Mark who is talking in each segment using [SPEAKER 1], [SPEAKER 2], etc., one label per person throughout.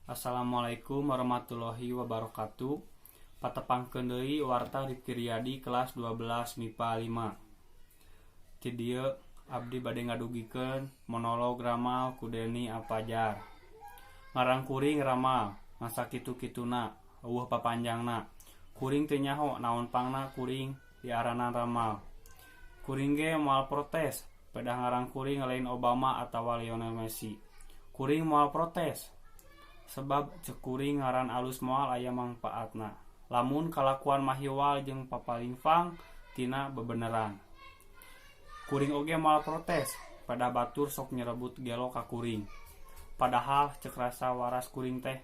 [SPEAKER 1] Assalamualaikum warahmatullahi wabarakatuh. Patepangkeun deui warta Rifki Riyadi kelas 12 MIPA 5. Ti dieu abdi bade ngadugikeun monolog ramal ku Deni Alfajar. Ngarang kuring ramal, masa kitu-kituna, eueuh papanjangna. Kuring teu nyaho naon pangna kuring diaranan ramal. Kuring ge moal protes, pedah ngarang kuring lain Obama atawa Lionel Messi. Kuring moal protes sebab cek kuring ngaran alus moal aya mangpaatna. Lamun kalakuan mahiwal jeung papalingfang tina bebeneran. Kuring oge moal protes pada batur sok nyerebut gelo ka kuring. Padahal cek rasa waras kuring teh.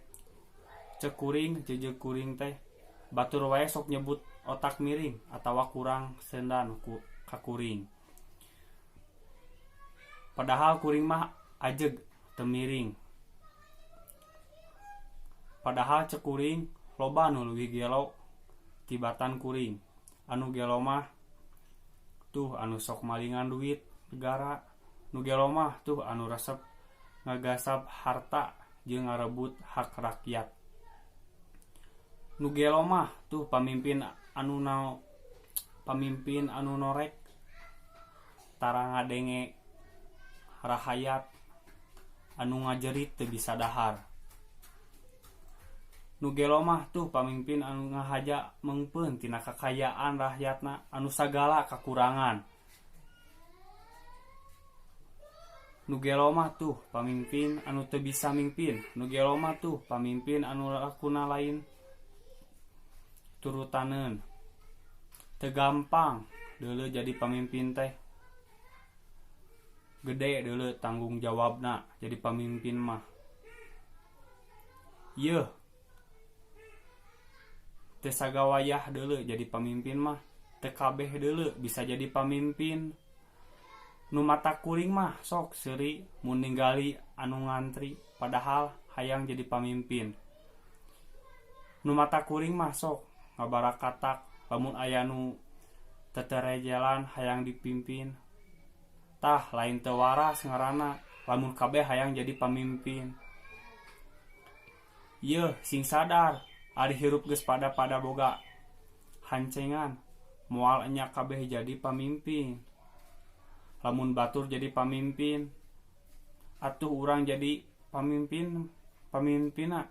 [SPEAKER 1] Cek kuring jejeug kuring teh batur wae sok nyebut otak miring atawa kurang sendan ka kuring. Padahal kuring mah ajeg teu miring. Padahal cek kuring loba nu leuwih gelo tibatan kuring. Anu gelo mah tuh anu sok malingan duit negara. Nu gelo mah tuh anu resep ngagasap harta jeung ngarebut hak rakyat. Nu gelo mah tuh pamimpin anu norek tara ngadenge rahayat anu ngajerit teu bisa dahar. Nu gelo mah tuh pamimpin anu ngahaja meungpeun tina kakayaan rakyatna anu sagala kakurangan. Nu gelo mah tuh pamimpin anu teu bisa mimpin. Nu gelo mah tuh pamimpin anu lakuna lain turutaneun. Teu gampang deuleu jadi pamimpin teh. Gede deuleu tanggung jawabna jadi pamimpin mah. Yeuh teu sagawayah deuleu jadi pamimpin mah, teu kabeh deuleu bisa jadi pamimpin. Nu mata kuring mah sok seuri mun ninggali anu ngantri padahal hayang jadi pamimpin. Nu mata kuring mah sok ngabarakatak lamun aya nu tetere jalan hayang dipimpin. Tah lain teu waras ngaranna lamun kabeh hayang jadi pamimpin. Yeuh sing sadar ari hirup geus pada boga hancengan moal enya kabeh jadi pamimpin. Lamun batur jadi pamimpin atuh urang jadi pamimpina.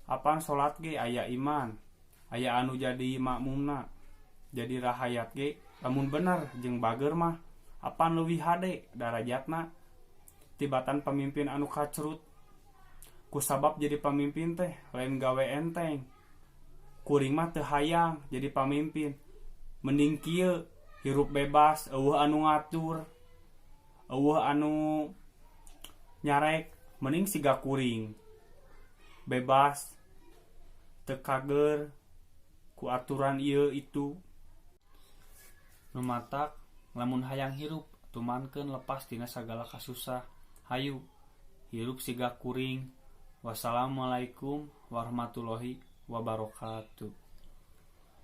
[SPEAKER 1] Apaan salat ge aya iman, aya anu jadi makmumna. Jadi rahayat ge lamun bener jeung bager mah apaan leuwih hade darajatna tibatan pamimpin anu kacrut. Kusabab jadi pamimpin teh lain gawe enteng. Kuring mah teu hayang jadi pamimpin. Mending kieu hirup bebas, eueuh anu ngatur, eueuh anu nyarek. Mending siga kuring bebas teu kager ku aturan ieu itu. Nu matak lamun hayang hirup tumankeun lepas tina sagala kasusah. Hayu hirup siga kuring. Wassalamualaikum warahmatullahi wabarakatuh.